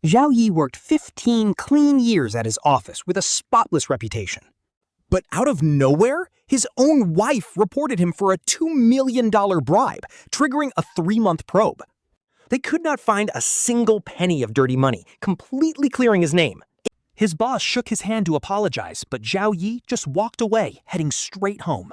Zhao Yi worked 15 clean years at his office with a spotless reputation. But out of nowhere, his own wife reported him for a $2 million bribe, triggering a 3-month probe. They could not find a single penny of dirty money, completely clearing his name. His boss shook his hand to apologize, but Zhao Yi just walked away, heading straight home.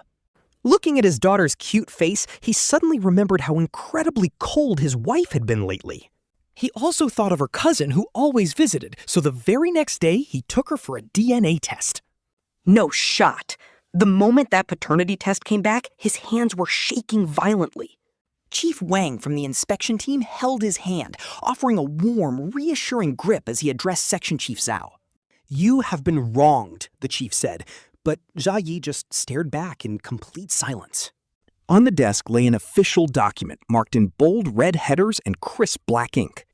Looking at his daughter's cute face, he suddenly remembered how incredibly cold his wife had been lately. He also thought of her cousin who always visited, so the very next day he took her for a DNA test. No shot. The moment that paternity test came back, his hands were shaking violently. Chief Wang from the inspection team held his hand, offering a warm, reassuring grip as he addressed Section Chief Zhao. "You have been wronged," the chief said, but Zhao Yi just stared back in complete silence. On the desk lay an official document marked in bold red headers and crisp black ink.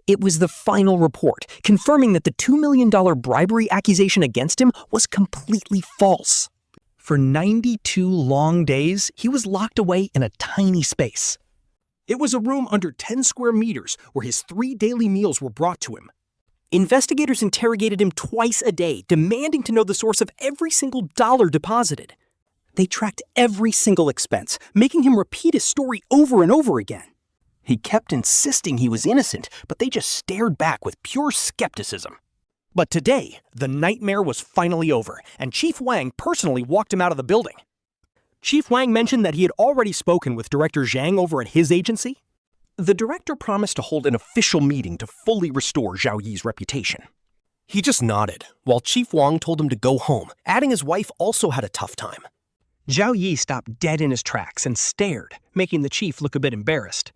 It was the final report, confirming that the $2 million bribery accusation against him was completely false. For 92 long days, he was locked away in a tiny space. It was a room under 10 square meters where his 3 daily meals were brought to him. Investigators interrogated him twice a day, demanding to know the source of every single dollar deposited. They tracked every single expense, making him repeat his story over and over again. He kept insisting he was innocent, but they just stared back with pure skepticism. But today, the nightmare was finally over, and Chief Wang personally walked him out of the building. Chief Wang mentioned that he had already spoken with Director Zhang over at his agency. The director promised to hold an official meeting to fully restore Zhao Yi's reputation. He just nodded, while Chief Wang told him to go home, adding his wife also had a tough time. Zhao Yi stopped dead in his tracks and stared, making the chief look a bit embarrassed.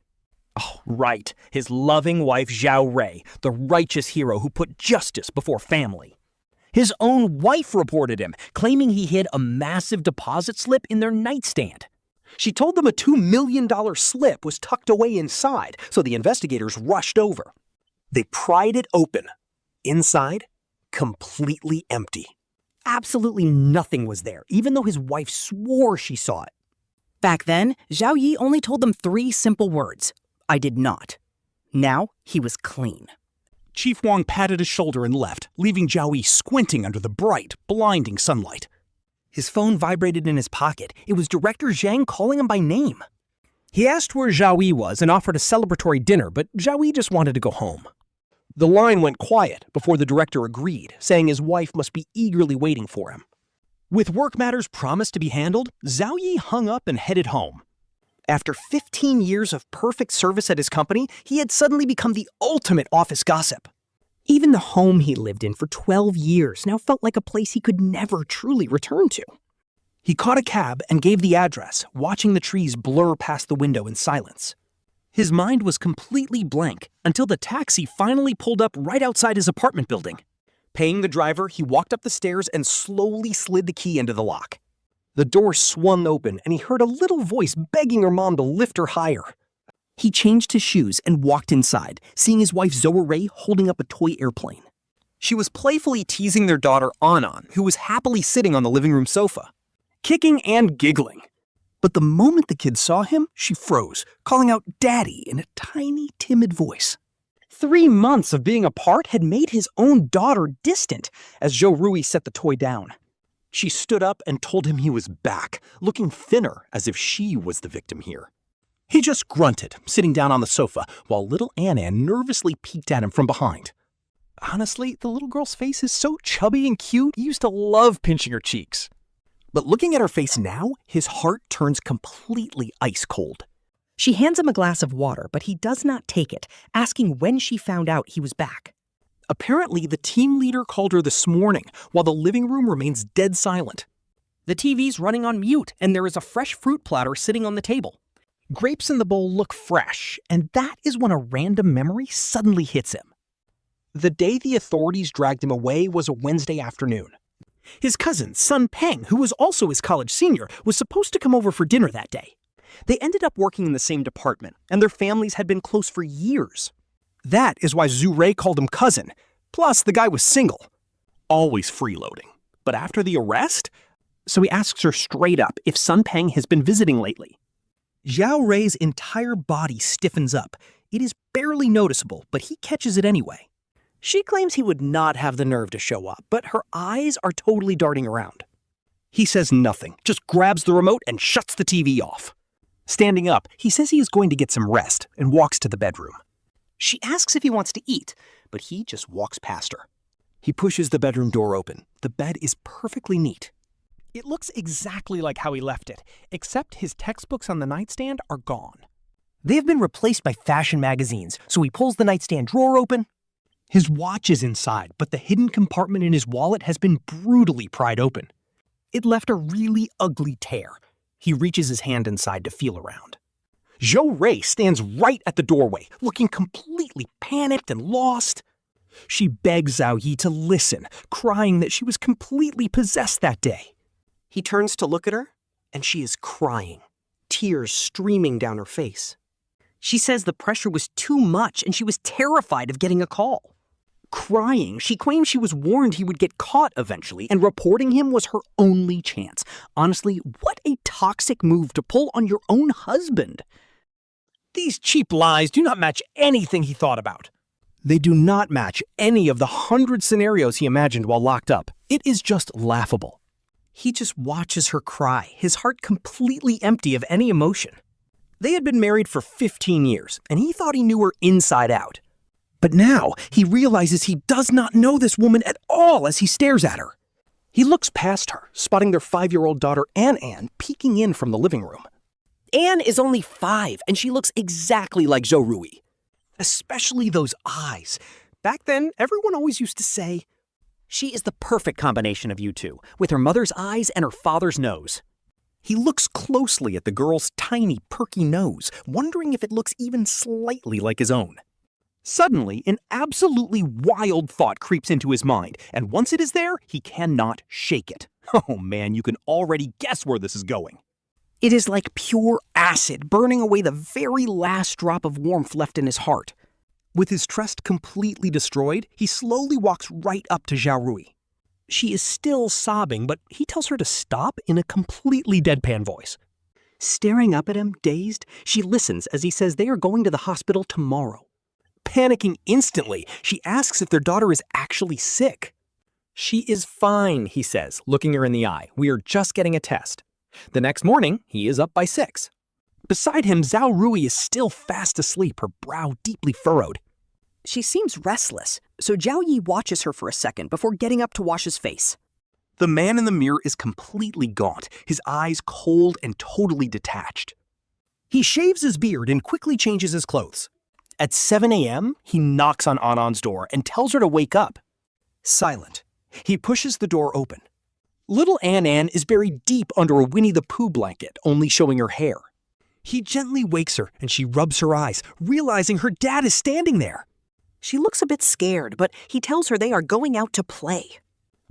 Oh, right, his loving wife Zhou Rui, the righteous hero who put justice before family. His own wife reported him, claiming he hid a massive deposit slip in their nightstand. She told them a $2 million slip was tucked away inside, so the investigators rushed over. They pried it open. Inside, completely empty. Absolutely nothing was there, even though his wife swore she saw it. Back then, Zhao Yi only told them 3 simple words. I did not. Now, he was clean. Chief Wang patted his shoulder and left, leaving Zhao Yi squinting under the bright, blinding sunlight. His phone vibrated in his pocket. It was Director Zhang calling him by name. He asked where Zhao Yi was and offered a celebratory dinner, but Zhao Yi just wanted to go home. The line went quiet before the director agreed, saying his wife must be eagerly waiting for him. With work matters promised to be handled, Zhao Yi hung up and headed home. After 15 years of perfect service at his company, he had suddenly become the ultimate office gossip. Even the home he lived in for 12 years now felt like a place he could never truly return to. He caught a cab and gave the address, watching the trees blur past the window in silence. His mind was completely blank until the taxi finally pulled up right outside his apartment building. Paying the driver, he walked up the stairs and slowly slid the key into the lock. The door swung open and he heard a little voice begging her mom to lift her higher. He changed his shoes and walked inside, seeing his wife Zhou Rui holding up a toy airplane. She was playfully teasing their daughter Anan, who was happily sitting on the living room sofa, kicking and giggling. But the moment the kid saw him, she froze, calling out "Daddy" in a tiny, timid voice. 3 months of being apart had made his own daughter distant as Zhou Rui set the toy down. She stood up and told him he was back, looking thinner as if she was the victim here. He just grunted, sitting down on the sofa, while little Anan nervously peeked at him from behind. Honestly, the little girl's face is so chubby and cute, he used to love pinching her cheeks. But looking at her face now, his heart turns completely ice cold. She hands him a glass of water, but he does not take it, asking when she found out he was back. Apparently, the team leader called her this morning, while the living room remains dead silent. The TV's running on mute, and there is a fresh fruit platter sitting on the table. Grapes in the bowl look fresh, and that is when a random memory suddenly hits him. The day the authorities dragged him away was a Wednesday afternoon. His cousin, Sun Peng, who was also his college senior, was supposed to come over for dinner that day. They ended up working in the same department, and their families had been close for years. That is why Zhou Rui called him cousin. Plus, the guy was single. Always freeloading. But after the arrest? So he asks her straight up if Sun Peng has been visiting lately. Zhao Rui's entire body stiffens up. It is barely noticeable, but he catches it anyway. She claims he would not have the nerve to show up, but her eyes are totally darting around. He says nothing, just grabs the remote and shuts the TV off. Standing up, he says he is going to get some rest and walks to the bedroom. She asks if he wants to eat, but he just walks past her. He pushes the bedroom door open. The bed is perfectly neat. It looks exactly like how he left it, except his textbooks on the nightstand are gone. They have been replaced by fashion magazines, so he pulls the nightstand drawer open. His watch is inside, but the hidden compartment in his wallet has been brutally pried open. It left a really ugly tear. He reaches his hand inside to feel around. Zhou Rui stands right at the doorway, looking completely panicked and lost. She begs Zhao Yi to listen, crying that she was completely possessed that day. He turns to look at her, and she is crying, tears streaming down her face. She says the pressure was too much and she was terrified of getting a call. Crying, she claims she was warned he would get caught eventually, and reporting him was her only chance. Honestly, what a toxic move to pull on your own husband. These cheap lies do not match anything he thought about. They do not match any of the 100 scenarios he imagined while locked up. It is just laughable. He just watches her cry, his heart completely empty of any emotion. They had been married for 15 years, and he thought he knew her inside out. But now, he realizes he does not know this woman at all as he stares at her. He looks past her, spotting their 5-year-old daughter Anne peeking in from the living room. Anne is only 5, and she looks exactly like Zhou Rui. Especially those eyes. Back then, everyone always used to say, "She is the perfect combination of you two, with her mother's eyes and her father's nose." He looks closely at the girl's tiny, perky nose, wondering if it looks even slightly like his own. Suddenly, an absolutely wild thought creeps into his mind, and once it is there, he cannot shake it. Oh man, you can already guess where this is going. It is like pure acid burning away the very last drop of warmth left in his heart. With his trust completely destroyed, he slowly walks right up to Zhou Rui. She is still sobbing, but he tells her to stop in a completely deadpan voice. Staring up at him, dazed, she listens as he says they are going to the hospital tomorrow. Panicking instantly, she asks if their daughter is actually sick. "She is fine," he says, looking her in the eye. "We are just getting a test." The next morning, he is up by 6. Beside him, Zhou Rui is still fast asleep, her brow deeply furrowed. She seems restless, so Zhao Yi watches her for a second before getting up to wash his face. The man in the mirror is completely gaunt, his eyes cold and totally detached. He shaves his beard and quickly changes his clothes. At 7 a.m., he knocks on Anan's door and tells her to wake up. Silent, he pushes the door open. Little Anne is buried deep under a Winnie the Pooh blanket, only showing her hair. He gently wakes her and she rubs her eyes, realizing her dad is standing there. She looks a bit scared, but he tells her they are going out to play.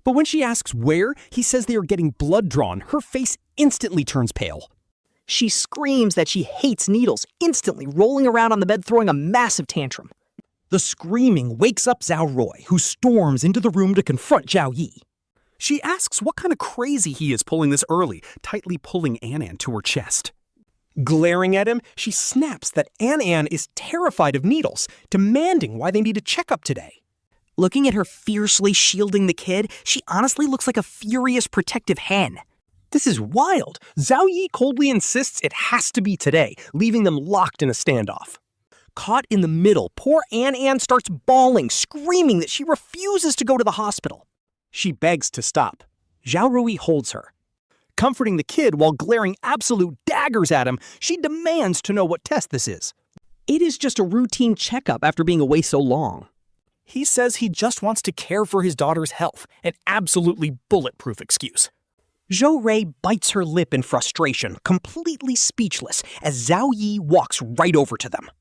But when she asks where, he says they are getting blood drawn. Her face instantly turns pale. She screams that she hates needles, instantly rolling around on the bed throwing a massive tantrum. The screaming wakes up Zhou Rui, who storms into the room to confront Zhao Yi. She asks what kind of crazy he is pulling this early, tightly pulling Anne to her chest. Glaring at him, she snaps that Anne is terrified of needles, demanding why they need a checkup today. Looking at her fiercely shielding the kid, she honestly looks like a furious protective hen. This is wild. Zhao Yi coldly insists it has to be today, leaving them locked in a standoff. Caught in the middle, poor Anne starts bawling, screaming that she refuses to go to the hospital. She begs to stop. Zhou Rui holds her. Comforting the kid while glaring absolute daggers at him, she demands to know what test this is. It is just a routine checkup after being away so long. He says he just wants to care for his daughter's health, an absolutely bulletproof excuse. Zhou Rui bites her lip in frustration, completely speechless, as Zhao Yi walks right over to them.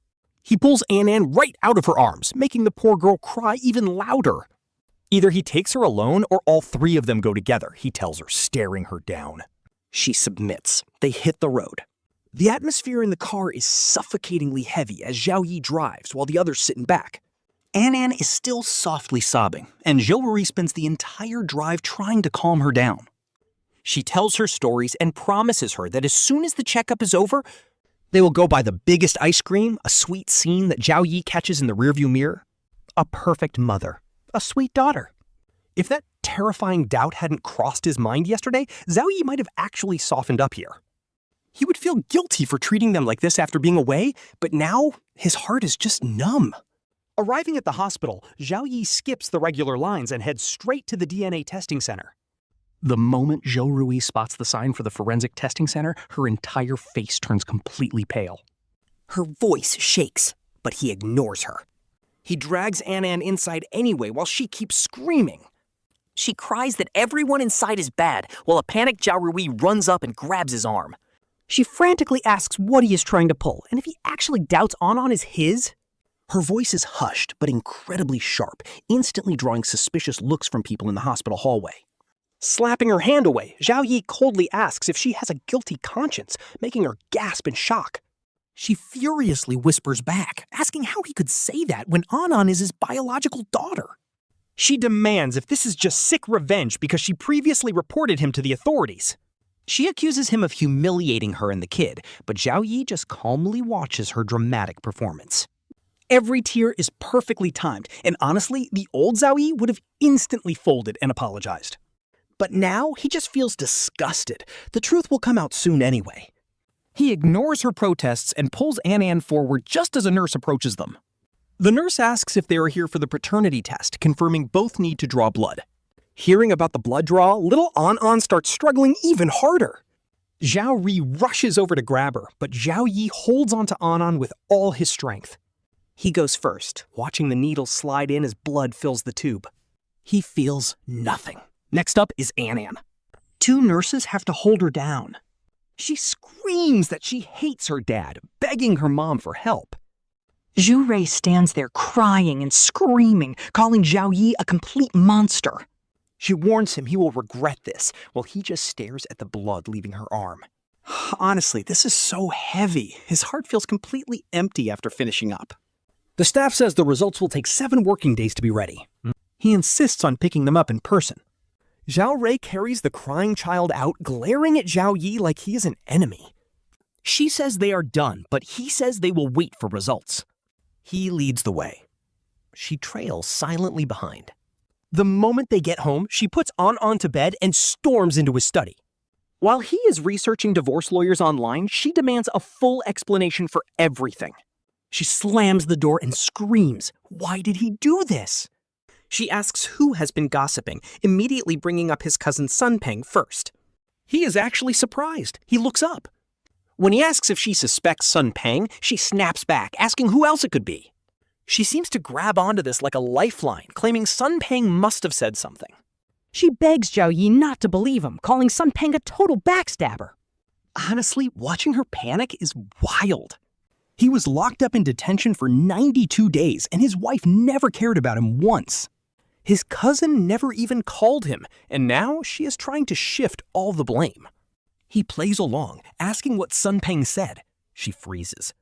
He pulls Anne right out of her arms, making the poor girl cry even louder. Either he takes her alone or all 3 of them go together, he tells her, staring her down. She submits. They hit the road. The atmosphere in the car is suffocatingly heavy as Zhao Yi drives while the others sit in back. Anne is still softly sobbing, and Zhou Rui spends the entire drive trying to calm her down. She tells her stories and promises her that as soon as the checkup is over, they will go buy the biggest ice cream, a sweet scene that Zhao Yi catches in the rearview mirror. A perfect mother. a sweet daughter. If that terrifying doubt hadn't crossed his mind yesterday, Zhao Yi might have actually softened up here. He would feel guilty for treating them like this after being away, but now his heart is just numb. Arriving at the hospital, Zhao Yi skips the regular lines and heads straight to the DNA testing center. The moment Zhou Rui spots the sign for the forensic testing center, her entire face turns completely pale. Her voice shakes, but he ignores her. He drags Anan inside anyway while she keeps screaming. She cries that everyone inside is bad, while a panicked Zhou Rui runs up and grabs his arm. She frantically asks what he is trying to pull, and if he actually doubts Anan is his. Her voice is hushed, but incredibly sharp, instantly drawing suspicious looks from people in the hospital hallway. Slapping her hand away, Zhao Yi coldly asks if she has a guilty conscience, making her gasp in shock. She furiously whispers back, asking how he could say that when Anan is his biological daughter. She demands if this is just sick revenge because she previously reported him to the authorities. She accuses him of humiliating her and the kid, but Zhao Yi just calmly watches her dramatic performance. Every tear is perfectly timed, and honestly, the old Zhao Yi would have instantly folded and apologized. But now he just feels disgusted. The truth will come out soon anyway. He ignores her protests and pulls Anan forward just as a nurse approaches them. The nurse asks if they are here for the paternity test, confirming both need to draw blood. Hearing about the blood draw, little Anan starts struggling even harder. Zhao Rui rushes over to grab her, but Zhao Yi holds onto Anan with all his strength. He goes first, watching the needle slide in as blood fills the tube. He feels nothing. Next up is Anan. Two nurses have to hold her down. She screams that she hates her dad, begging her mom for help. Zhou Rui stands there crying and screaming, calling Zhao Yi a complete monster. She warns him he will regret this, while he just stares at the blood leaving her arm. Honestly, this is so heavy. His heart feels completely empty after finishing up. The staff says the results will take 7 working days to be ready. He insists on picking them up in person. Zhao Rui carries the crying child out, glaring at Zhao Yi like he is an enemy. She says they are done, but he says they will wait for results. He leads the way. She trails silently behind. The moment they get home, she puts Anan to bed and storms into his study. While he is researching divorce lawyers online, she demands a full explanation for everything. She slams the door and screams, "Why did he do this?" She asks who has been gossiping, immediately bringing up his cousin Sun Peng first. He is actually surprised. He looks up. When he asks if she suspects Sun Peng, she snaps back, asking who else it could be. She seems to grab onto this like a lifeline, claiming Sun Peng must have said something. She begs Zhao Yi not to believe him, calling Sun Peng a total backstabber. Honestly, watching her panic is wild. He was locked up in detention for 92 days, and his wife never cared about him once. His cousin never even called him, and now she is trying to shift all the blame. He plays along, asking what Sun Peng said. She freezes.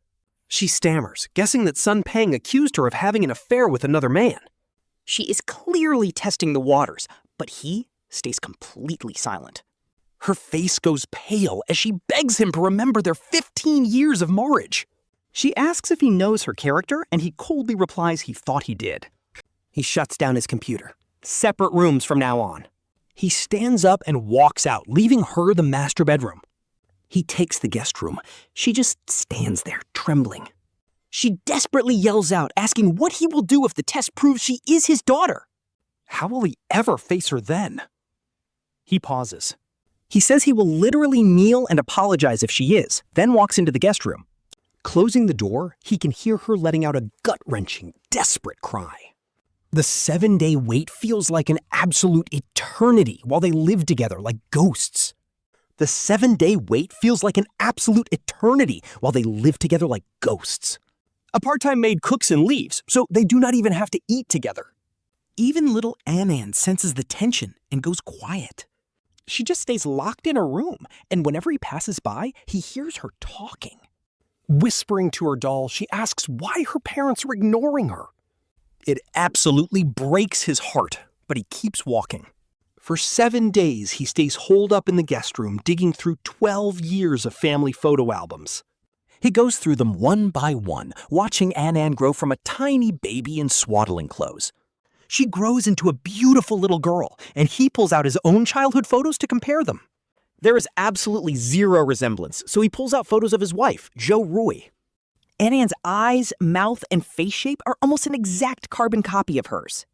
She stammers, guessing that Sun Peng accused her of having an affair with another man. She is clearly testing the waters, but he stays completely silent. Her face goes pale as she begs him to remember their 15 years of marriage. She asks if he knows her character, and he coldly replies he thought he did. He shuts down his computer. Separate rooms from now on. He stands up and walks out, leaving her the master bedroom. He takes the guest room. She just stands there, trembling. She desperately yells out, asking what he will do if the test proves she is his daughter. How will he ever face her then? He pauses. He says he will literally kneel and apologize if she is, then walks into the guest room. Closing the door, he can hear her letting out a gut-wrenching, desperate cry. The 7-day wait feels like an absolute eternity while they live together like ghosts. The 7-day wait feels like an absolute eternity while they live together like ghosts. A part-time maid cooks and leaves, so they do not even have to eat together. Even little Anan senses the tension and goes quiet. She just stays locked in her room, and whenever he passes by, he hears her talking. Whispering to her doll, she asks why her parents are ignoring her. It absolutely breaks his heart, but he keeps walking. For 7 days, he stays holed up in the guest room, digging through 12 years of family photo albums. He goes through them one by one, watching Anan grow from a tiny baby in swaddling clothes. She grows into a beautiful little girl, and he pulls out his own childhood photos to compare them. There is absolutely zero resemblance, so he pulls out photos of his wife, Zhou Rui. Ann's eyes, mouth, and face shape are almost an exact carbon copy of hers.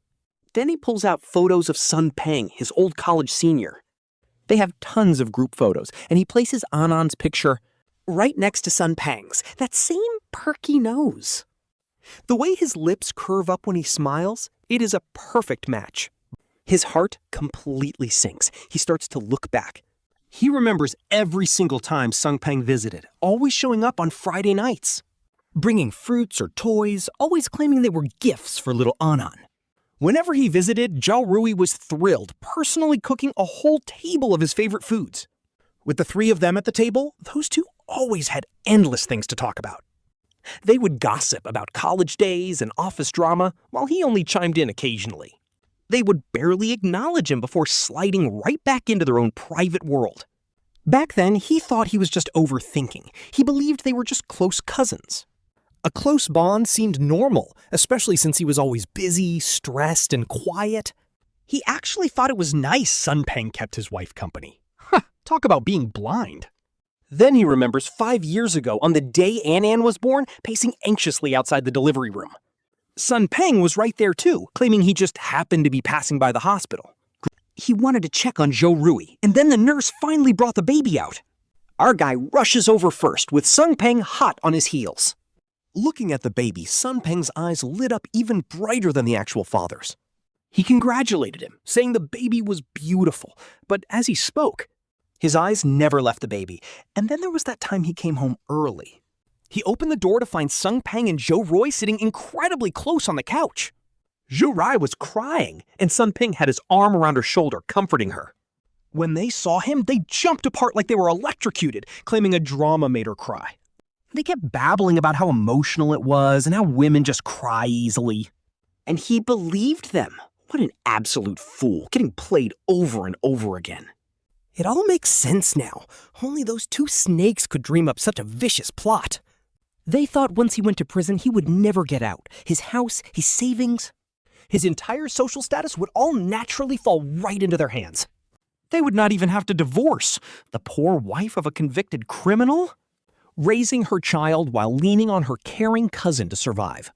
Then he pulls out photos of Sun Peng, his old college senior. They have tons of group photos, and he places Anan's picture right next to Sun Peng's, that same perky nose. The way his lips curve up when he smiles, it is a perfect match. His heart completely sinks. He starts to look back. He remembers every single time Sun Peng visited, always showing up on Friday nights, bringing fruits or toys, always claiming they were gifts for little Anan. Whenever he visited, Zhou Rui was thrilled, personally cooking a whole table of his favorite foods. With the three of them at the table, those two always had endless things to talk about. They would gossip about college days and office drama, while he only chimed in occasionally. They would barely acknowledge him before sliding right back into their own private world. Back then, he thought he was just overthinking. He believed they were just close cousins. A close bond seemed normal, especially since he was always busy, stressed, and quiet. He actually thought it was nice Sun Peng kept his wife company. Talk about being blind. Then he remembers 5 years ago, on the day An was born, pacing anxiously outside the delivery room. Sun Peng was right there too, claiming he just happened to be passing by the hospital. He wanted to check on Zhou Rui, and then the nurse finally brought the baby out. Our guy rushes over first, with Sun Peng hot on his heels. Looking at the baby, Sun Peng's eyes lit up even brighter than the actual father's. He congratulated him, saying the baby was beautiful, but as he spoke, his eyes never left the baby, and then there was that time he came home early. He opened the door to find Sun Peng and Zhou Rui sitting incredibly close on the couch. Zhou Rui was crying, and Sun Peng had his arm around her shoulder, comforting her. When they saw him, they jumped apart like they were electrocuted, claiming a drama made her cry. They kept babbling about how emotional it was and how women just cry easily. And he believed them. What an absolute fool, getting played over and over again. It all makes sense now. Only those two snakes could dream up such a vicious plot. They thought once he went to prison, he would never get out. His house, his savings, his entire social status would all naturally fall right into their hands. They would not even have to divorce. The poor wife of a convicted criminal? Raising her child while leaning on her caring cousin to survive.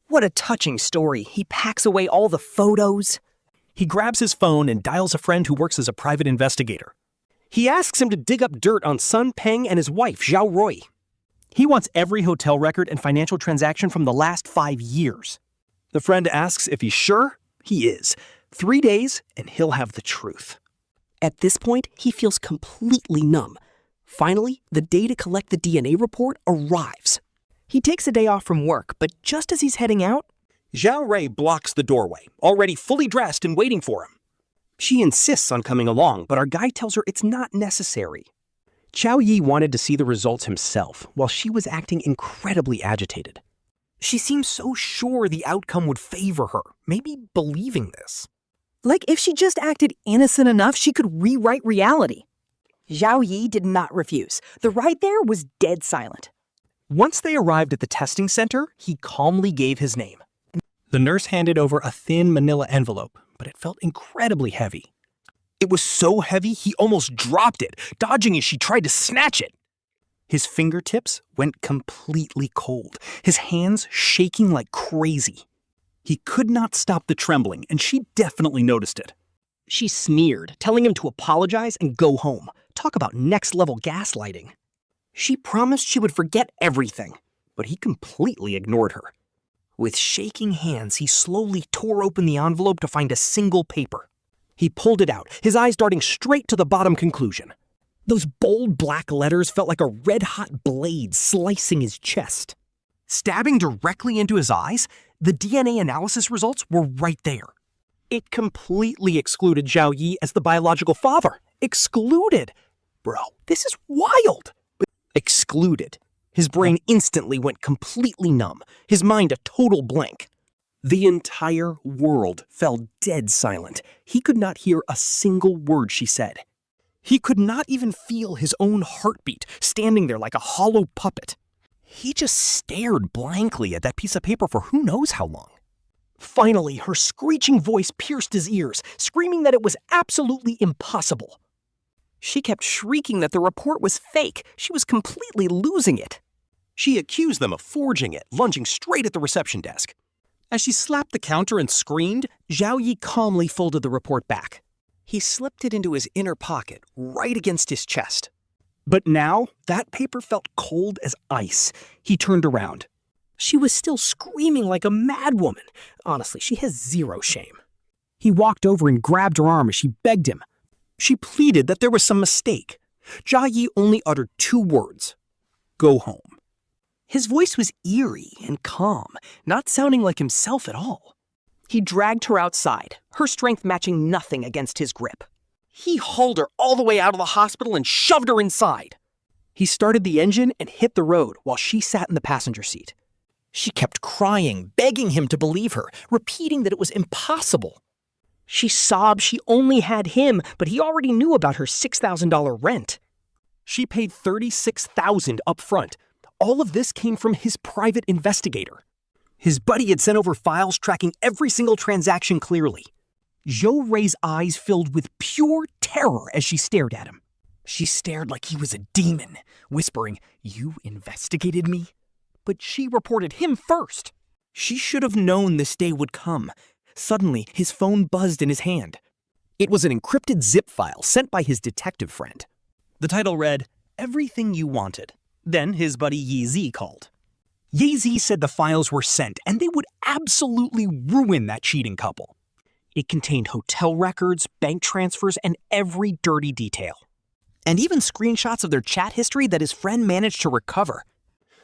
What a touching story. He packs away all the photos. He grabs his phone and dials a friend who works as a private investigator. He asks him to dig up dirt on Sun Peng and his wife, Zhou Rui. He wants every hotel record and financial transaction from the last 5 years. The friend asks if he's sure. He is. 3 days, and he'll have the truth. At this point, he feels completely numb. Finally, the day to collect the DNA report arrives. He takes a day off from work, but just as he's heading out, Zhou Rui blocks the doorway, already fully dressed and waiting for him. She insists on coming along, but our guy tells her it's not necessary. Zhao Yi wanted to see the results himself, while she was acting incredibly agitated. She seemed so sure the outcome would favor her, maybe believing this. Like if she just acted innocent enough, she could rewrite reality. Zhao Yi did not refuse. The ride there was dead silent. Once they arrived at the testing center, he calmly gave his name. The nurse handed over a thin manila envelope, but it felt incredibly heavy. It was so heavy he almost dropped it, dodging as she tried to snatch it. His fingertips went completely cold, his hands shaking like crazy. He could not stop the trembling, and she definitely noticed it. She sneered, telling him to apologize and go home. Talk about next-level gaslighting. She promised she would forget everything, but he completely ignored her. With shaking hands, he slowly tore open the envelope to find a single paper. He pulled it out, his eyes darting straight to the bottom conclusion. Those bold black letters felt like a red-hot blade slicing his chest. Stabbing directly into his eyes, the DNA analysis results were right there. It completely excluded Zhao Yi as the biological father. Excluded! Bro, this is wild! Excluded. His brain instantly went completely numb, his mind a total blank. The entire world fell dead silent. He could not hear a single word she said. He could not even feel his own heartbeat, standing there like a hollow puppet. He just stared blankly at that piece of paper for who knows how long. Finally, her screeching voice pierced his ears, screaming that it was absolutely impossible. She kept shrieking that the report was fake. She was completely losing it. She accused them of forging it, lunging straight at the reception desk. As she slapped the counter and screamed, Zhao Yi calmly folded the report back. He slipped it into his inner pocket, right against his chest. But now, that paper felt cold as ice. He turned around. She was still screaming like a madwoman. Honestly, she has zero shame. He walked over and grabbed her arm as she begged him. She pleaded that there was some mistake. Zhao Yi only uttered 2 words. Go home. His voice was eerie and calm, not sounding like himself at all. He dragged her outside, her strength matching nothing against his grip. He hauled her all the way out of the hospital and shoved her inside. He started the engine and hit the road while she sat in the passenger seat. She kept crying, begging him to believe her, repeating that it was impossible. She sobbed she only had him, but he already knew about her $6,000 rent. She paid $36,000 up front. All of this came from his private investigator. His buddy had sent over files tracking every single transaction clearly. Zhou Rui's eyes filled with pure terror as she stared at him. She stared like he was a demon, whispering, "You investigated me?" But she reported him first. She should have known this day would come. Suddenly, his phone buzzed in his hand. It was an encrypted zip file sent by his detective friend. The title read, "Everything You Wanted." Then his buddy Yi Zi called. Yi Zi said the files were sent and they would absolutely ruin that cheating couple. It contained hotel records, bank transfers, and every dirty detail. And even screenshots of their chat history that his friend managed to recover.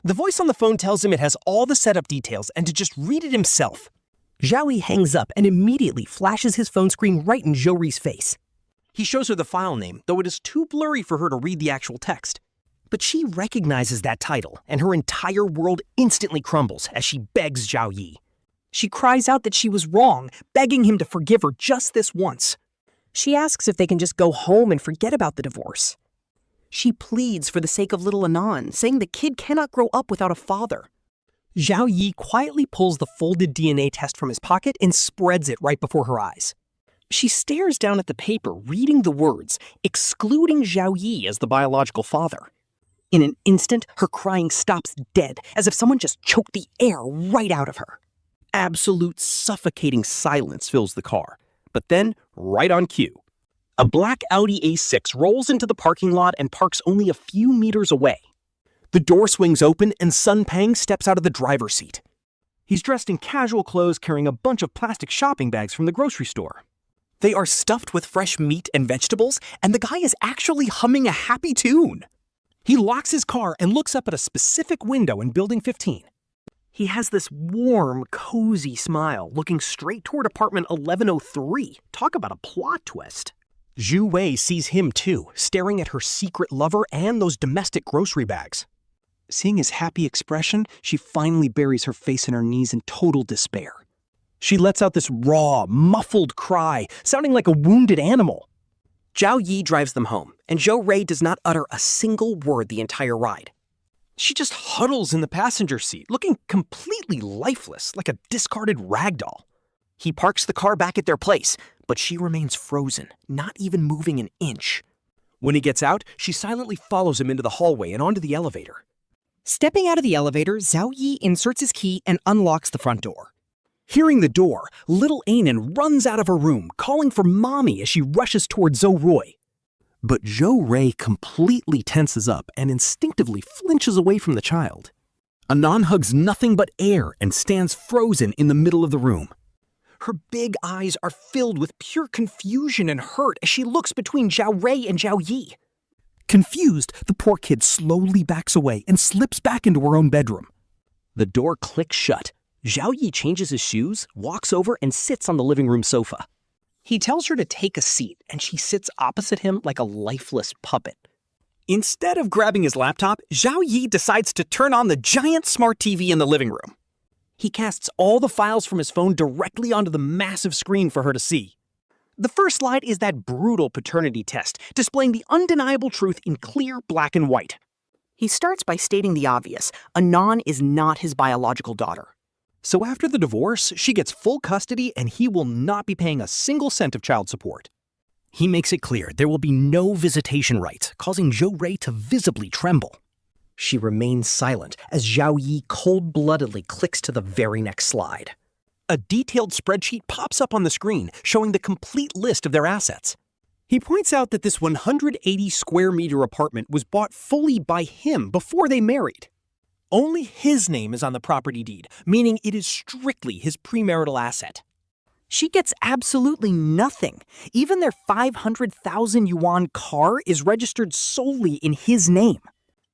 The voice on the phone tells him it has all the setup details and to just read it himself. Zhao Yi hangs up and immediately flashes his phone screen right in Zhou Rui's face. He shows her the file name, though it is too blurry for her to read the actual text. But she recognizes that title, and her entire world instantly crumbles as she begs Zhao Yi. She cries out that she was wrong, begging him to forgive her just this once. She asks if they can just go home and forget about the divorce. She pleads for the sake of little Anan, saying the kid cannot grow up without a father. Zhao Yi quietly pulls the folded DNA test from his pocket and spreads it right before her eyes. She stares down at the paper, reading the words, excluding Zhao Yi as the biological father. In an instant, her crying stops dead, as if someone just choked the air right out of her. Absolute suffocating silence fills the car. But then, right on cue, a black Audi A6 rolls into the parking lot and parks only a few meters away. The door swings open and Sun Peng steps out of the driver's seat. He's dressed in casual clothes carrying a bunch of plastic shopping bags from the grocery store. They are stuffed with fresh meat and vegetables, and the guy is actually humming a happy tune. He locks his car and looks up at a specific window in Building 15. He has this warm, cozy smile, looking straight toward apartment 1103. Talk about a plot twist. Zhu Wei sees him too, staring at her secret lover and those domestic grocery bags. Seeing his happy expression, she finally buries her face in her knees in total despair. She lets out this raw, muffled cry, sounding like a wounded animal. Zhao Yi drives them home, and Zhou Rui does not utter a single word the entire ride. She just huddles in the passenger seat, looking completely lifeless, like a discarded ragdoll. He parks the car back at their place, but she remains frozen, not even moving an inch. When he gets out, she silently follows him into the hallway and onto the elevator. Stepping out of the elevator, Zhao Yi inserts his key and unlocks the front door. Hearing the door, little Anan runs out of her room, calling for mommy as she rushes toward Zhou Rui. But Zhou Rui completely tenses up and instinctively flinches away from the child. Anan hugs nothing but air and stands frozen in the middle of the room. Her big eyes are filled with pure confusion and hurt as she looks between Zhao Rui and Zhao Yi. Confused, the poor kid slowly backs away and slips back into her own bedroom. The door clicks shut. Zhao Yi changes his shoes, walks over, and sits on the living room sofa. He tells her to take a seat, and she sits opposite him like a lifeless puppet. Instead of grabbing his laptop, Zhao Yi decides to turn on the giant smart TV in the living room. He casts all the files from his phone directly onto the massive screen for her to see. The first slide is that brutal paternity test, displaying the undeniable truth in clear black and white. He starts by stating the obvious: Anan is not his biological daughter. So after the divorce, she gets full custody and he will not be paying a single cent of child support. He makes it clear there will be no visitation rights, causing Zhou Rui to visibly tremble. She remains silent as Zhao Yi cold-bloodedly clicks to the very next slide. A detailed spreadsheet pops up on the screen showing the complete list of their assets. He points out that this 180 square meter apartment was bought fully by him before they married. Only his name is on the property deed, meaning it is strictly his premarital asset. She gets absolutely nothing. Even their 500,000 yuan car is registered solely in his name.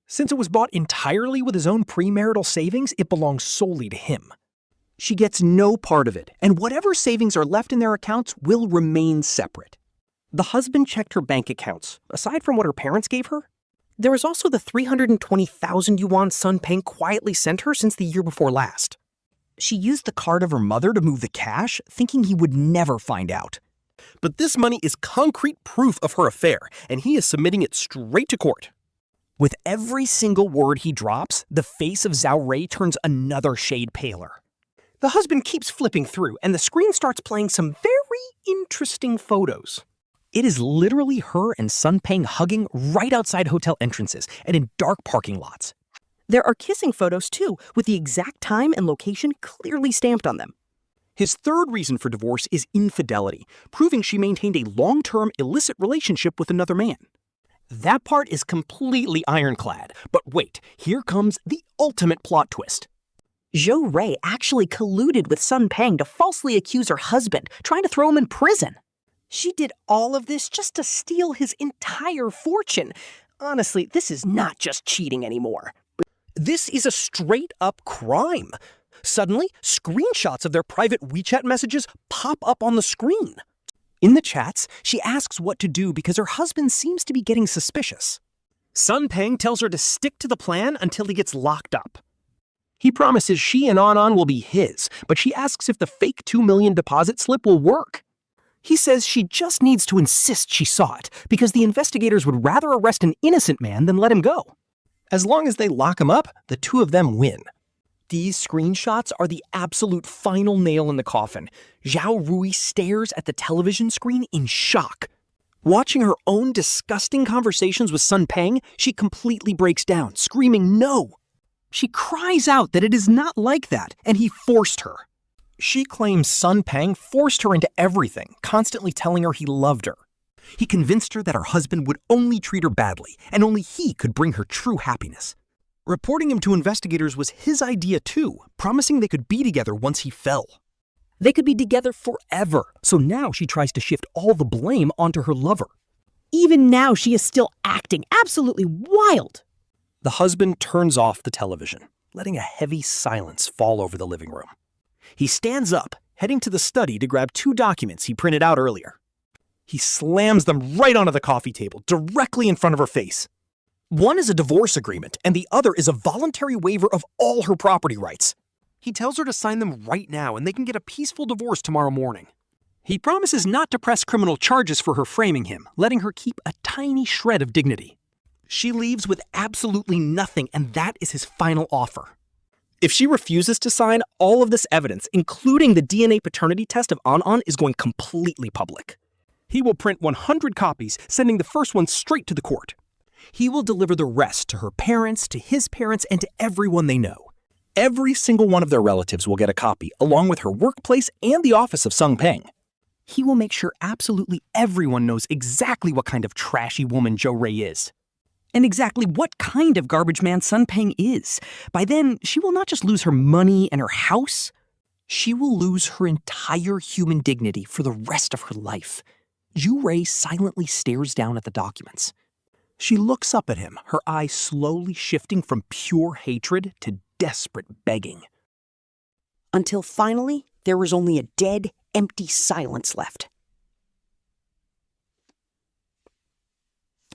Since it was bought entirely with his own premarital savings, it belongs solely to him. She gets no part of it, and whatever savings are left in their accounts will remain separate. The husband checked her bank accounts. Aside from what her parents gave her, there was also the 320,000 yuan Sun Peng quietly sent her since the year before last. She used the card of her mother to move the cash, thinking he would never find out. But this money is concrete proof of her affair, and he is submitting it straight to court. With every single word he drops, the face of Zhou Rui turns another shade paler. The husband keeps flipping through, and the screen starts playing some very interesting photos. It is literally her and Sun Peng hugging right outside hotel entrances and in dark parking lots. There are kissing photos too, with the exact time and location clearly stamped on them. His third reason for divorce is infidelity, proving she maintained a long-term illicit relationship with another man. That part is completely ironclad, but wait, here comes the ultimate plot twist. Zhou Rui actually colluded with Sun Peng to falsely accuse her husband, trying to throw him in prison. She did all of this just to steal his entire fortune. Honestly, this is not just cheating anymore. This is a straight-up crime. Suddenly, screenshots of their private WeChat messages pop up on the screen. In the chats, she asks what to do because her husband seems to be getting suspicious. Sun Peng tells her to stick to the plan until he gets locked up. He promises she and An will be his, but she asks if the fake 2 million deposit slip will work. He says she just needs to insist she saw it, because the investigators would rather arrest an innocent man than let him go. As long as they lock him up, the two of them win. These screenshots are the absolute final nail in the coffin. Zhou Rui stares at the television screen in shock. Watching her own disgusting conversations with Sun Peng, she completely breaks down, screaming no. She cries out that it is not like that, and he forced her. She claims Sun Peng forced her into everything, constantly telling her he loved her. He convinced her that her husband would only treat her badly, and only he could bring her true happiness. Reporting him to investigators was his idea too, promising they could be together once he fell. They could be together forever, so now she tries to shift all the blame onto her lover. Even now, she is still acting absolutely wild. The husband turns off the television, letting a heavy silence fall over the living room. He stands up, heading to the study to grab 2 documents he printed out earlier. He slams them right onto the coffee table, directly in front of her face. One is a divorce agreement, and the other is a voluntary waiver of all her property rights. He tells her to sign them right now, and they can get a peaceful divorce tomorrow morning. He promises not to press criminal charges for her framing him, letting her keep a tiny shred of dignity. She leaves with absolutely nothing, and that is his final offer. If she refuses to sign, all of this evidence, including the DNA paternity test of An, is going completely public. He will print 100 copies, sending the first one straight to the court. He will deliver the rest to her parents, to his parents, and to everyone they know. Every single one of their relatives will get a copy, along with her workplace and the office of Sun Peng. He will make sure absolutely everyone knows exactly what kind of trashy woman Zhou Rui is. And exactly what kind of garbage man Sun Peng is. By then, she will not just lose her money and her house, she will lose her entire human dignity for the rest of her life. Zhou Rui silently stares down at the documents. She looks up at him, her eyes slowly shifting from pure hatred to desperate begging. Until finally, there was only a dead, empty silence left.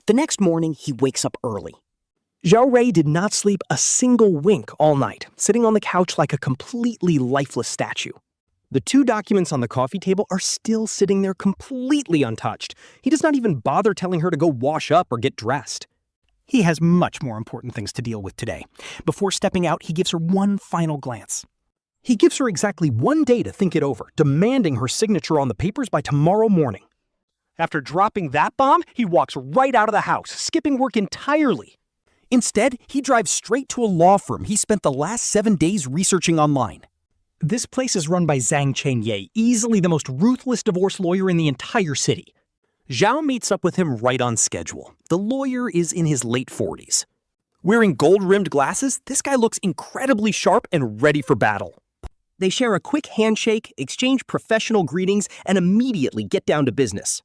The next morning, he wakes up early. Zhou Rui did not sleep a single wink all night, sitting on the couch like a completely lifeless statue. The 2 documents on the coffee table are still sitting there completely untouched. He does not even bother telling her to go wash up or get dressed. He has much more important things to deal with today. Before stepping out, he gives her one final glance. He gives her exactly 1 day to think it over, demanding her signature on the papers by tomorrow morning. After dropping that bomb, he walks right out of the house, skipping work entirely. Instead, he drives straight to a law firm he spent the last 7 days researching online. This place is run by Zhang Chengye, easily the most ruthless divorce lawyer in the entire city. Zhao meets up with him right on schedule. The lawyer is in his late 40s. Wearing gold-rimmed glasses, this guy looks incredibly sharp and ready for battle. They share a quick handshake, exchange professional greetings, and immediately get down to business.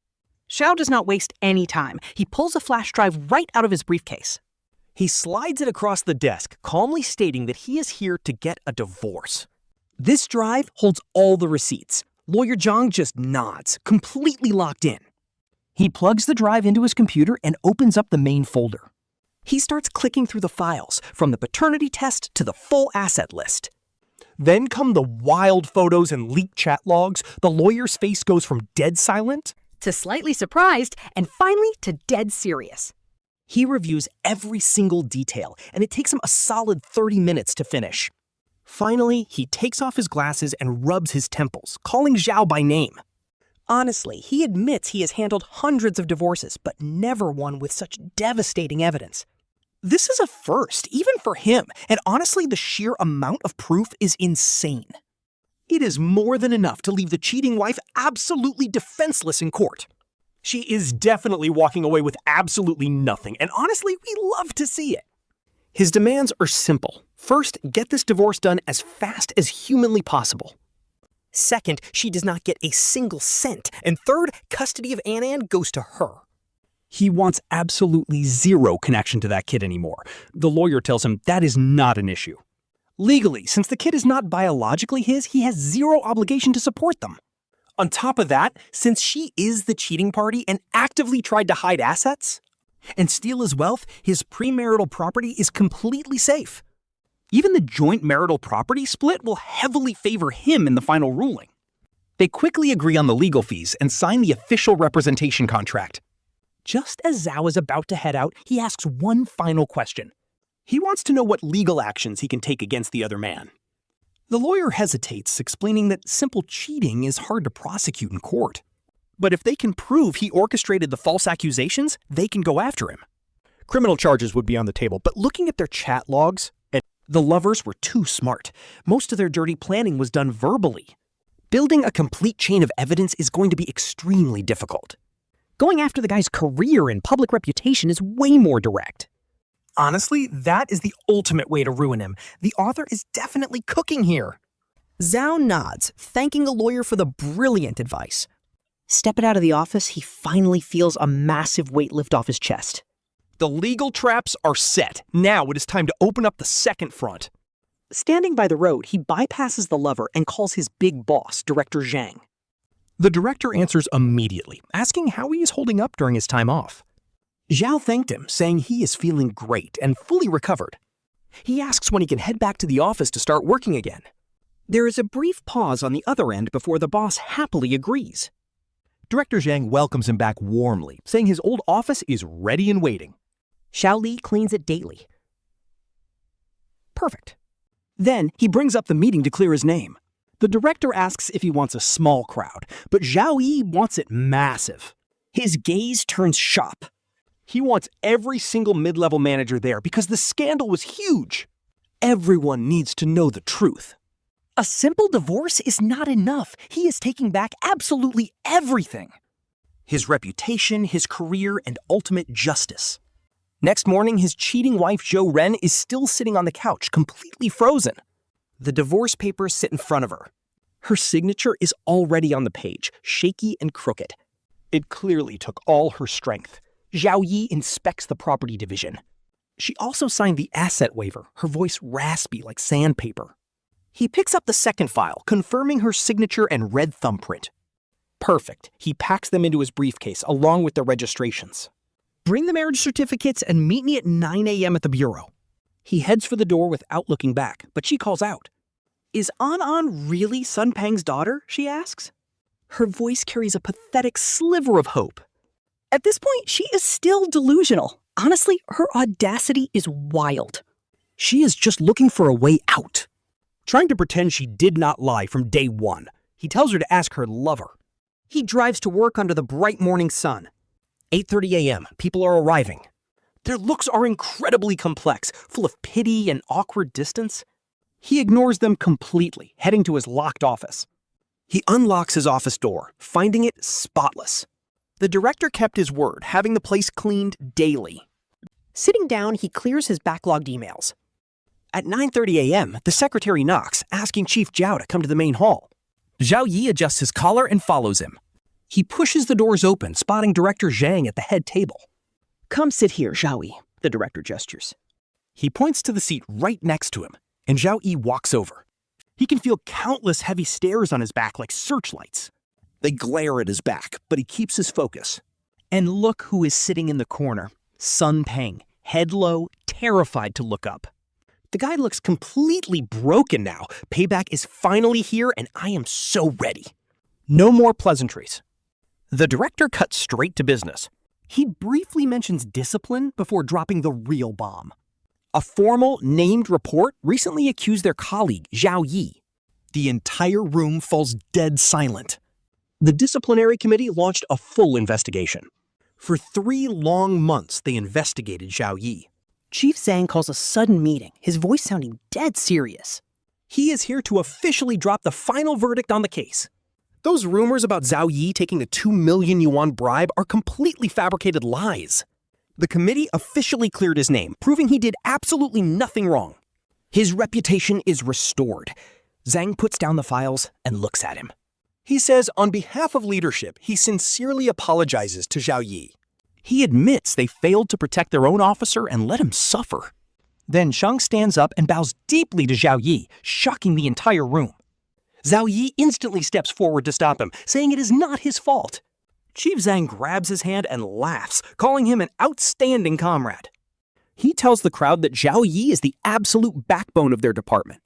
Zhao does not waste any time. He pulls a flash drive right out of his briefcase. He slides it across the desk, calmly stating that he is here to get a divorce. This drive holds all the receipts. Lawyer Zhang just nods, completely locked in. He plugs the drive into his computer and opens up the main folder. He starts clicking through the files, from the paternity test to the full asset list. Then come the wild photos and leaked chat logs. The lawyer's face goes from dead silent to slightly surprised, and finally to dead serious. He reviews every single detail, and it takes him a solid 30 minutes to finish. Finally, he takes off his glasses and rubs his temples, calling Zhao by name. Honestly, he admits he has handled hundreds of divorces, but never one with such devastating evidence. This is a first, even for him, and honestly, the sheer amount of proof is insane. It is more than enough to leave the cheating wife absolutely defenseless in court. She is definitely walking away with absolutely nothing, and honestly, we love to see it. His demands are simple. First, get this divorce done as fast as humanly possible. Second, she does not get a single cent. And third, custody of An goes to her. He wants absolutely zero connection to that kid anymore. The lawyer tells him that is not an issue. Legally, since the kid is not biologically his, he has zero obligation to support them. On top of that, since she is the cheating party and actively tried to hide assets and steal his wealth, his premarital property is completely safe. Even the joint marital property split will heavily favor him in the final ruling. They quickly agree on the legal fees and sign the official representation contract. Just as Zhao is about to head out, he asks one final question. He wants to know what legal actions he can take against the other man. The lawyer hesitates, explaining that simple cheating is hard to prosecute in court. But if they can prove he orchestrated the false accusations, they can go after him. Criminal charges would be on the table, but looking at their chat logs, the lovers were too smart. Most of their dirty planning was done verbally. Building a complete chain of evidence is going to be extremely difficult. Going after the guy's career and public reputation is way more direct. Honestly, that is the ultimate way to ruin him. The author is definitely cooking here. Zhao nods, thanking the lawyer for the brilliant advice. Stepping out of the office, he finally feels a massive weight lift off his chest. The legal traps are set. Now it is time to open up the second front. Standing by the road, he bypasses the lover and calls his big boss, Director Zhang. The director answers immediately, asking how he is holding up during his time off. Zhao thanked him, saying he is feeling great and fully recovered. He asks when he can head back to the office to start working again. There is a brief pause on the other end before the boss happily agrees. Director Zhang welcomes him back warmly, saying his old office is ready and waiting. Xiao Li cleans it daily. Perfect. Then he brings up the meeting to clear his name. The director asks if he wants a small crowd, but Zhao Yi wants it massive. His gaze turns sharp. He wants every single mid-level manager there because the scandal was huge. Everyone needs to know the truth. A simple divorce is not enough. He is taking back absolutely everything. His reputation, his career, and ultimate justice. Next morning, his cheating wife Zhou Ren is still sitting on the couch, completely frozen. The divorce papers sit in front of her. Her signature is already on the page, shaky and crooked. It clearly took all her strength. Zhao Yi inspects the property division. She also signed the asset waiver, her voice raspy like sandpaper. He picks up the second file, confirming her signature and red thumbprint. Perfect. He packs them into his briefcase, along with the registrations. Bring the marriage certificates and meet me at 9 a.m. at the bureau. He heads for the door without looking back, but she calls out. Is An really Sun Peng's daughter? She asks. Her voice carries a pathetic sliver of hope. At this point, she is still delusional. Honestly, her audacity is wild. She is just looking for a way out. trying to pretend she did not lie from day one. He tells her to ask her lover. He drives to work under the bright morning sun. 8:30 a.m. People are arriving. Their looks are incredibly complex, full of pity and awkward distance. He ignores them completely, heading to his locked office. He unlocks his office door, finding it spotless. The director kept his word, having the place cleaned daily. Sitting down, he clears his backlogged emails. At 9:30 a.m., the secretary knocks, asking Chief Zhao to come to the main hall. Zhao Yi adjusts his collar and follows him. He pushes the doors open, spotting Director Zhang at the head table. "Come sit here, Zhao Yi," the director gestures. He points to the seat right next to him, and Zhao Yi walks over. He can feel countless heavy stares on his back like searchlights. They glare at his back, but he keeps his focus. And look who is sitting in the corner. Sun Peng, head low, terrified to look up. The guy looks completely broken now. Payback is finally here, and I am so ready. No more pleasantries. The director cuts straight to business. He briefly mentions discipline before dropping the real bomb. A formal, named report recently accused their colleague, Zhao Yi. The entire room falls dead silent. The disciplinary committee launched a full investigation. For 3 long months, they investigated Zhao Yi. Chief Zhang calls a sudden meeting, his voice sounding dead serious. He is here to officially drop the final verdict on the case. Those rumors about Zhao Yi taking a 2 million yuan bribe are completely fabricated lies. The committee officially cleared his name, proving he did absolutely nothing wrong. His reputation is restored. Zhang puts down the files and looks at him. He says on behalf of leadership, he sincerely apologizes to Zhao Yi. He admits they failed to protect their own officer and let him suffer. Then Shang stands up and bows deeply to Zhao Yi, shocking the entire room. Zhao Yi instantly steps forward to stop him, saying it is not his fault. Chief Zhang grabs his hand and laughs, calling him an outstanding comrade. He tells the crowd that Zhao Yi is the absolute backbone of their department.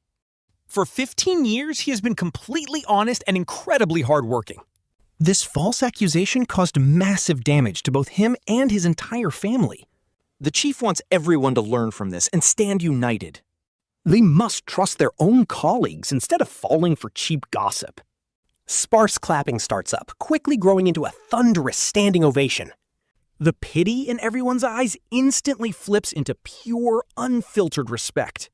For 15 years, he has been completely honest and incredibly hardworking. This false accusation caused massive damage to both him and his entire family. The chief wants everyone to learn from this and stand united. They must trust their own colleagues instead of falling for cheap gossip. Sparse clapping starts up, quickly growing into a thunderous standing ovation. The pity in everyone's eyes instantly flips into pure, unfiltered respect.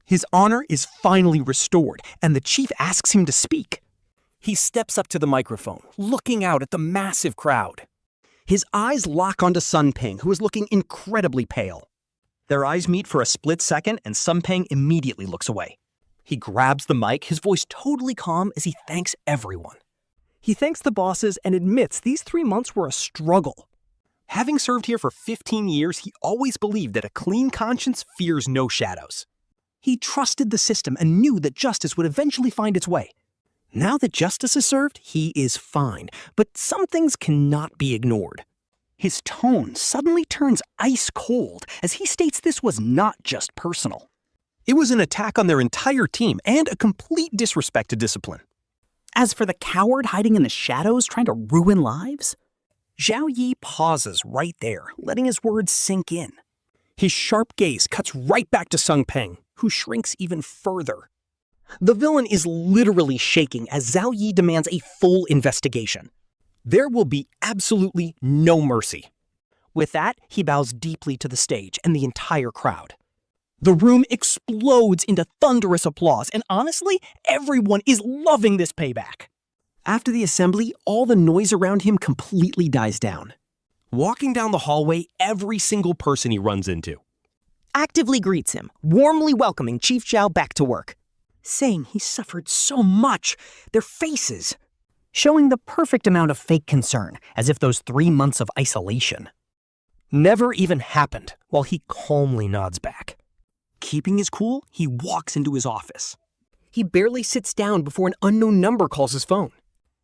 His honor is finally restored, and the chief asks him to speak. He steps up to the microphone, looking out at the massive crowd. His eyes lock onto Sun Peng, who is looking incredibly pale. Their eyes meet for a split second, and Sun Peng immediately looks away. He grabs the mic, his voice totally calm as he thanks everyone. He thanks the bosses and admits these 3 months were a struggle. Having served here for 15 years, he always believed that a clean conscience fears no shadows. He trusted the system and knew that justice would eventually find its way. Now that justice is served, he is fine, but some things cannot be ignored. His tone suddenly turns ice cold as he states this was not just personal. It was an attack on their entire team and a complete disrespect to discipline. As for the coward hiding in the shadows trying to ruin lives, Zhao Yi pauses right there, letting his words sink in. His sharp gaze cuts right back to Sun Peng, who shrinks even further. The villain is literally shaking as Zhao Yi demands a full investigation. There will be absolutely no mercy. With that, he bows deeply to the stage and the entire crowd. The room explodes into thunderous applause, and honestly, everyone is loving this payback. After the assembly, all the noise around him completely dies down. Walking down the hallway, every single person he runs into actively greets him, warmly welcoming Chief Zhao back to work, saying he suffered so much, their faces showing the perfect amount of fake concern, as if those 3 months of isolation never even happened, while he calmly nods back. Keeping his cool, he walks into his office. He barely sits down before an unknown number calls his phone.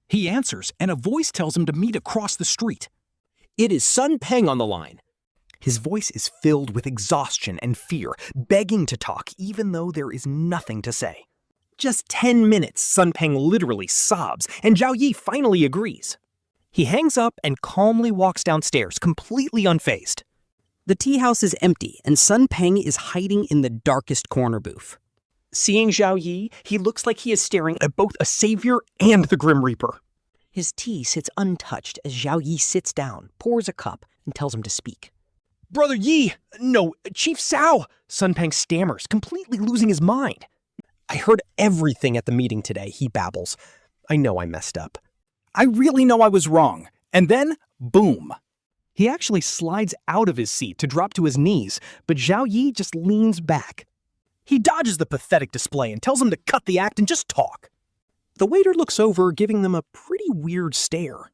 He answers, and a voice tells him to meet across the street. It is Sun Peng on the line. His voice is filled with exhaustion and fear, begging to talk even though there is nothing to say. Just 10 minutes, Sun Peng literally sobs, and Zhao Yi finally agrees. He hangs up and calmly walks downstairs, completely unfazed. The tea house is empty, and Sun Peng is hiding in the darkest corner booth. Seeing Zhao Yi, he looks like he is staring at both a savior and the Grim Reaper. His tea sits untouched as Zhao Yi sits down, pours a cup, and tells him to speak. Brother Yi! No, Chief Cao! Sun Peng stammers, completely losing his mind. I heard everything at the meeting today, he babbles. I know I messed up. I really know I was wrong. And then, boom. He actually slides out of his seat to drop to his knees, but Zhao Yi just leans back. He dodges the pathetic display and tells him to cut the act and just talk. The waiter looks over, giving them a pretty weird stare.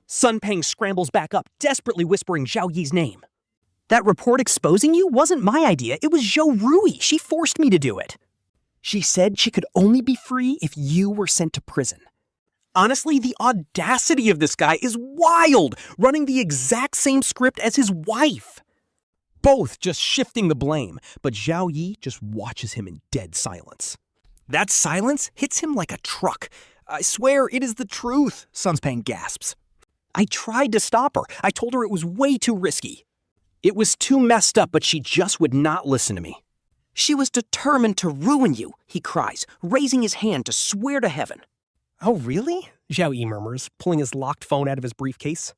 Sun Peng scrambles back up, desperately whispering Zhao Yi's name. That report exposing you wasn't my idea, it was Zhou Rui. She forced me to do it. She said she could only be free if you were sent to prison. Honestly, the audacity of this guy is wild, running the exact same script as his wife. Both just shifting the blame, but Zhao Yi just watches him in dead silence. That silence hits him like a truck. I swear it is the truth, Sun Peng gasps. I tried to stop her. I told her it was way too risky. It was too messed up, but she just would not listen to me. She was determined to ruin you, he cries, raising his hand to swear to heaven. Oh, really? Zhao Yi murmurs, pulling his locked phone out of his briefcase.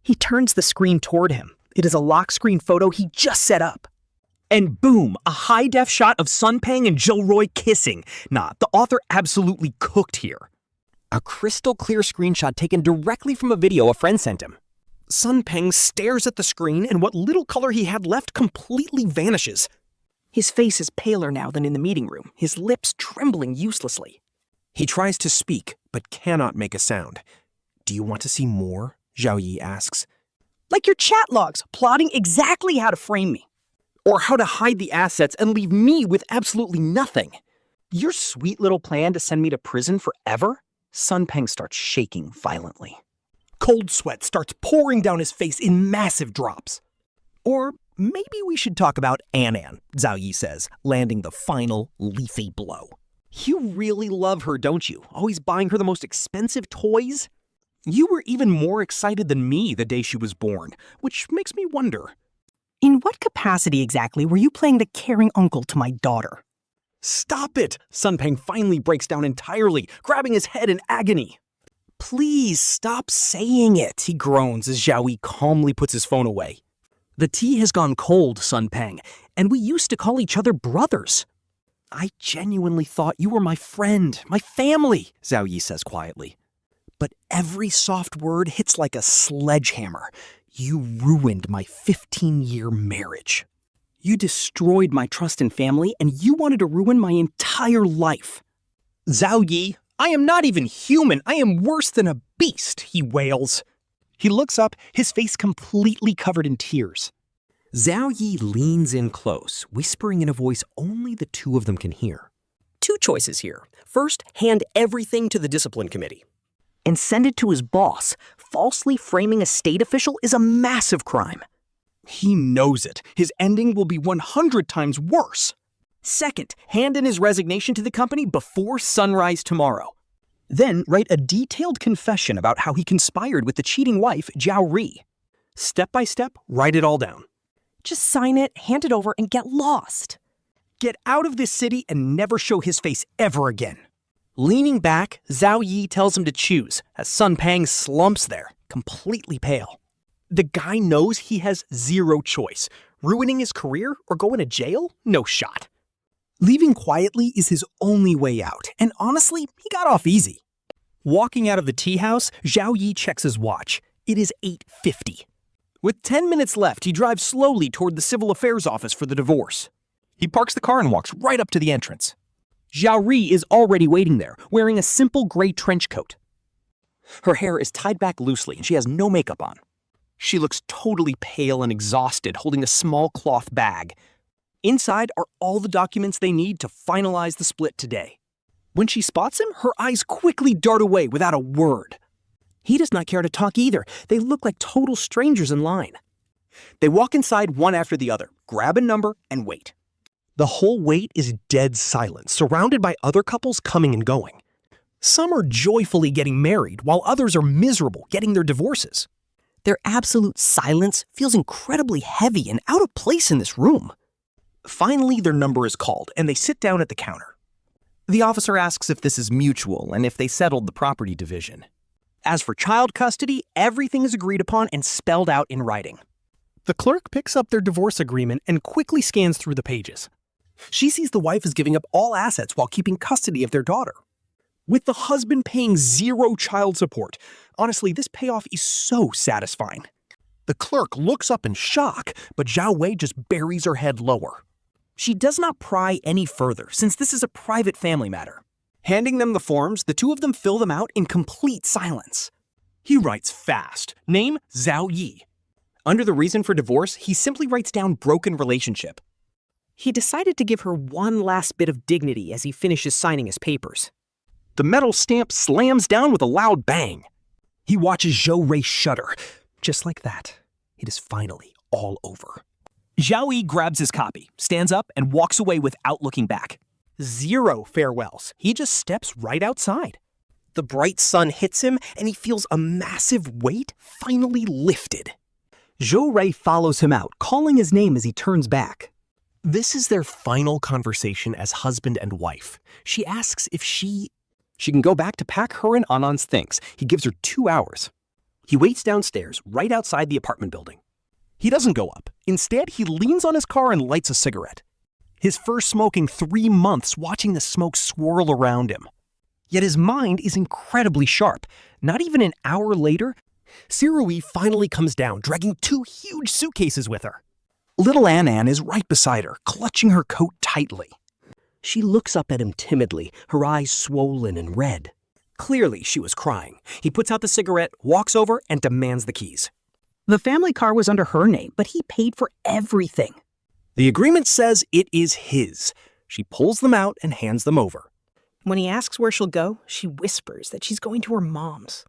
He turns the screen toward him. It is a lock screen photo he just set up. And boom, a high-def shot of Sun Peng and Zhou Rui kissing. Nah, the author absolutely cooked here. A crystal clear screenshot taken directly from a video a friend sent him. Sun Peng stares at the screen, and what little color he had left completely vanishes. His face is paler now than in the meeting room, his lips trembling uselessly. He tries to speak, but cannot make a sound. Do you want to see more? Zhao Yi asks. Like your chat logs, plotting exactly how to frame me. Or how to hide the assets and leave me with absolutely nothing. Your sweet little plan to send me to prison forever? Sun Peng starts shaking violently. Cold sweat starts pouring down his face in massive drops. Or maybe we should talk about An, Zhao Yi says, landing the final leafy blow. You really love her, don't you? Always buying her the most expensive toys? You were even more excited than me the day she was born, which makes me wonder. In what capacity exactly were you playing the caring uncle to my daughter? Stop it! Sun Peng finally breaks down entirely, grabbing his head in agony. Please stop saying it, he groans as Zhao Yi calmly puts his phone away. The tea has gone cold, Sun Peng, and we used to call each other brothers. I genuinely thought you were my friend, my family, Zhao Yi says quietly. But every soft word hits like a sledgehammer. You ruined my 15-year marriage. You destroyed my trust in family, and you wanted to ruin my entire life. Zhao Yi, I am not even human. I am worse than a beast, he wails. He looks up, his face completely covered in tears. Zhao Yi leans in close, whispering in a voice only the two of them can hear. Two choices here. First, hand everything to the discipline committee. And send it to his boss. Falsely framing a state official is a massive crime. He knows it. His ending will be 100 times worse. Second, hand in his resignation to the company before sunrise tomorrow. Then write a detailed confession about how he conspired with the cheating wife, Zhou Rui. Step by step, write it all down. Just sign it, hand it over, and get lost. Get out of this city and never show his face ever again. Leaning back, Zhao Yi tells him to choose, as Sun Peng slumps there, completely pale. The guy knows he has zero choice. Ruining his career or going to jail? No shot. Leaving quietly is his only way out, and honestly, he got off easy. Walking out of the tea house, Zhao Yi checks his watch. It is 8:50. With 10 minutes left, he drives slowly toward the civil affairs office for the divorce. He parks the car and walks right up to the entrance. Zhou Rui is already waiting there, wearing a simple gray trench coat. Her hair is tied back loosely and she has no makeup on. She looks totally pale and exhausted, holding a small cloth bag. Inside are all the documents they need to finalize the split today. When she spots him, her eyes quickly dart away without a word. He does not care to talk either. They look like total strangers in line. They walk inside one after the other, grab a number, and wait. The whole wait is dead silence, surrounded by other couples coming and going. Some are joyfully getting married, while others are miserable getting their divorces. Their absolute silence feels incredibly heavy and out of place in this room. Finally, their number is called, and they sit down at the counter. The officer asks if this is mutual and if they settled the property division. As for child custody, everything is agreed upon and spelled out in writing. The clerk picks up their divorce agreement and quickly scans through the pages. She sees the wife is giving up all assets while keeping custody of their daughter, with the husband paying zero child support. Honestly, this payoff is so satisfying. The clerk looks up in shock, but Zhao Wei just buries her head lower. She does not pry any further, since this is a private family matter. Handing them the forms, the two of them fill them out in complete silence. He writes fast. Name, Zhao Yi. Under the reason for divorce, he simply writes down broken relationship. He decided to give her one last bit of dignity as he finishes signing his papers. The metal stamp slams down with a loud bang. He watches Zhou Rui shudder. Just like that, it is finally all over. Zhao Yi grabs his copy, stands up, and walks away without looking back. Zero farewells. He just steps right outside. The bright sun hits him, and he feels a massive weight finally lifted. Zhou Rui follows him out, calling his name as he turns back. This is their final conversation as husband and wife. She asks if she can go back to pack her and Anan's things. He gives her 2 hours. He waits downstairs, right outside the apartment building. He doesn't go up. Instead, he leans on his car and lights a cigarette. His first smoke in 3 months, watching the smoke swirl around him. Yet his mind is incredibly sharp. Not even an hour later, Zhou Rui finally comes down, dragging 2 huge suitcases with her. Little An is right beside her, clutching her coat tightly. She looks up at him timidly, her eyes swollen and red. Clearly, she was crying. He puts out the cigarette, walks over, and demands the keys. The family car was under her name, but he paid for everything. The agreement says it is his. She pulls them out and hands them over. When he asks where she'll go, she whispers that she's going to her mom's.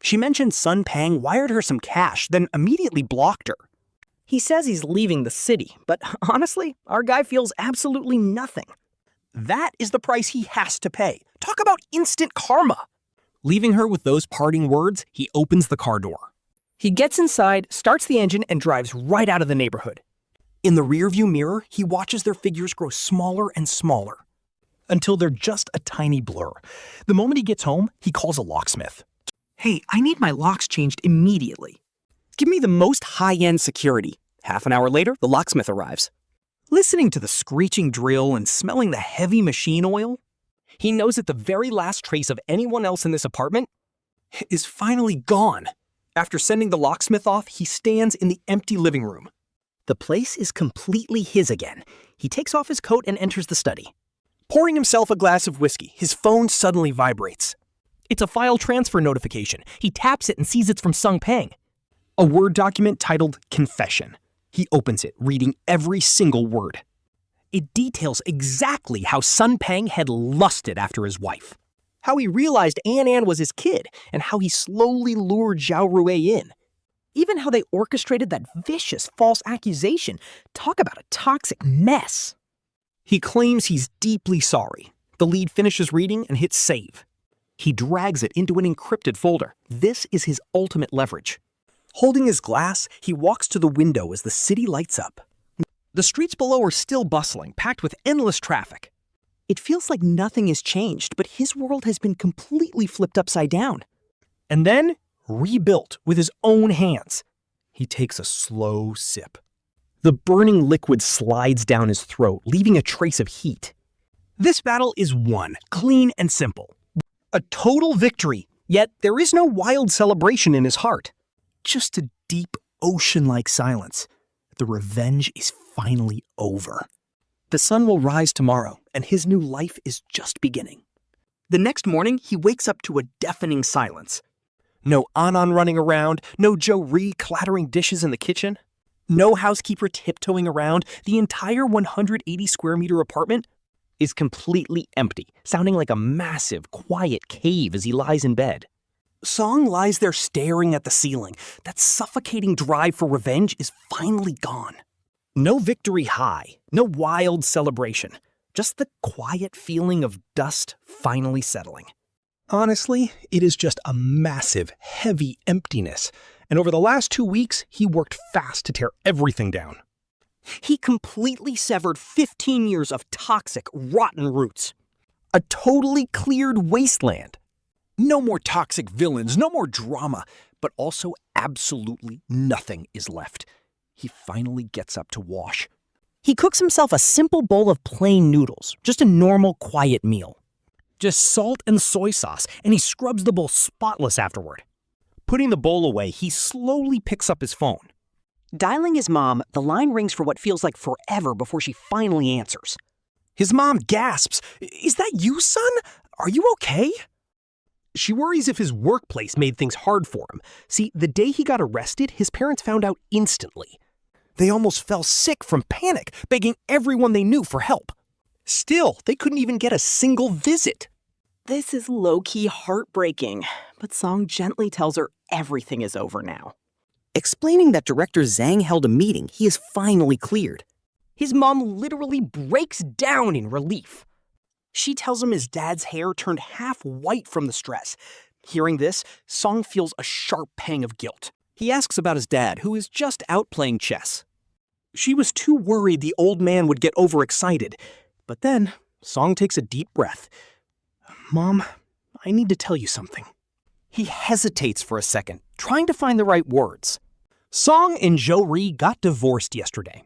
She mentioned Sun Peng wired her some cash, then immediately blocked her. He says he's leaving the city, but honestly, our guy feels absolutely nothing. That is the price he has to pay. Talk about instant karma. Leaving her with those parting words, he opens the car door. He gets inside, starts the engine, and drives right out of the neighborhood. In the rearview mirror, he watches their figures grow smaller and smaller, until they're just a tiny blur. The moment he gets home, he calls a locksmith. Hey, I need my locks changed immediately. Give me the most high-end security. Half an hour later, the locksmith arrives. Listening to the screeching drill and smelling the heavy machine oil, he knows that the very last trace of anyone else in this apartment is finally gone. After sending the locksmith off, he stands in the empty living room. The place is completely his again. He takes off his coat and enters the study. Pouring himself a glass of whiskey, his phone suddenly vibrates. It's a file transfer notification. He taps it and sees it's from Sun Peng. A Word document titled Confession. He opens it, reading every single word. It details exactly how Sun Peng had lusted after his wife, how he realized An was his kid, and how he slowly lured Zhou Rui in. Even how they orchestrated that vicious false accusation. Talk about a toxic mess. He claims he's deeply sorry. The lead finishes reading and hits save. He drags it into an encrypted folder. This is his ultimate leverage. Holding his glass, he walks to the window as the city lights up. The streets below are still bustling, packed with endless traffic. It feels like nothing has changed, but his world has been completely flipped upside down. And then, rebuilt with his own hands. He takes a slow sip. The burning liquid slides down his throat, leaving a trace of heat. This battle is won, clean and simple. A total victory, yet there is no wild celebration in his heart. Just a deep, ocean-like silence. The revenge is finally over. The sun will rise tomorrow, and his new life is just beginning. The next morning, he wakes up to a deafening silence. No Anan running around, no Zhou Rui clattering dishes in the kitchen, no housekeeper tiptoeing around. The entire 180 square meter apartment is completely empty, sounding like a massive, quiet cave as he lies in bed. Song lies there staring at the ceiling. That suffocating drive for revenge is finally gone. No victory high, no wild celebration, just the quiet feeling of dust finally settling. Honestly, it is just a massive, heavy emptiness, and over the last 2 weeks, he worked fast to tear everything down. He completely severed 15 years of toxic, rotten roots. A totally cleared wasteland. No more toxic villains, no more drama, but also absolutely nothing is left. He finally gets up to wash. He cooks himself a simple bowl of plain noodles, just a normal, quiet meal. Just salt and soy sauce, and he scrubs the bowl spotless afterward. Putting the bowl away, he slowly picks up his phone. Dialing his mom, the line rings for what feels like forever before she finally answers. His mom gasps, "Is that you, son? Are you okay?" She worries if his workplace made things hard for him. See, the day he got arrested, his parents found out instantly. They almost fell sick from panic, begging everyone they knew for help. Still, they couldn't even get a single visit. This is low-key heartbreaking, but Song gently tells her everything is over now. Explaining that Director Zhang held a meeting, he is finally cleared. His mom literally breaks down in relief. She tells him his dad's hair turned half white from the stress. Hearing this, Song feels a sharp pang of guilt. He asks about his dad, who is just out playing chess. She was too worried the old man would get overexcited. But then, Song takes a deep breath. "Mom, I need to tell you something." He hesitates for a second, trying to find the right words. Song and Zhou Rui got divorced yesterday.